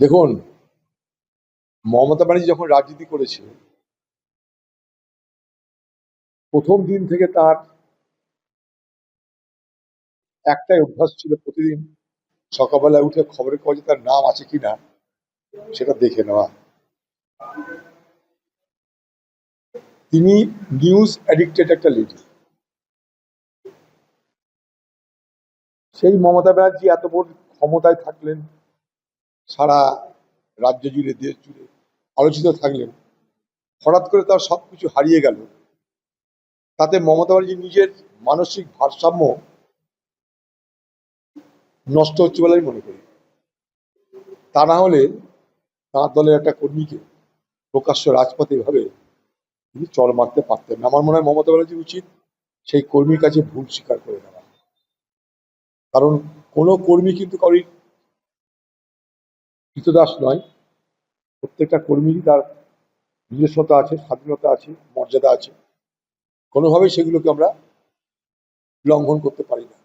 দেখুন, মমতা ব্যানার্জি যখন রাজনীতি করেছে প্রথম দিন থেকে তার একটাই অভ্যাস ছিল, প্রতিদিন সকালবেলা উঠে খবরের কাগজে তার নাম আছে কিনা সেটা দেখে নেওয়া। তিনি নিউজ অ্যাডিক্টেড একটা লেডি। সেই মমতা ব্যানার্জি এত বড় ক্ষমতায় থাকলেন, সারা রাজ্য জুড়ে দেশ জুড়ে আলোচিত থাকলেন, হঠাৎ করে তার সবকিছু হারিয়ে গেল। তাতে মমতা ব্যানার্জি নিজের মানসিক ভারসাম্য নষ্ট হচ্ছে বলে আমি মনে করি। তা না হলে তাঁর দলের একটা কর্মীকে প্রকাশ্য রাজপথে এভাবে তিনি চড় মারতে পারতেন না। আমার মনে হয় মমতা ব্যানার্জির উচিত সেই কর্মীর কাছে ভুল স্বীকার করে নেওয়া। কারণ কোনো কর্মী কিন্তু কারোর কৃতদাস নয়। প্রত্যেকটা কর্মীরই তার নিজস্বতা আছে, স্বাধীনতা আছে, মর্যাদা আছে। কোনোভাবেই সেগুলোকে আমরা লঙ্ঘন করতে পারি না।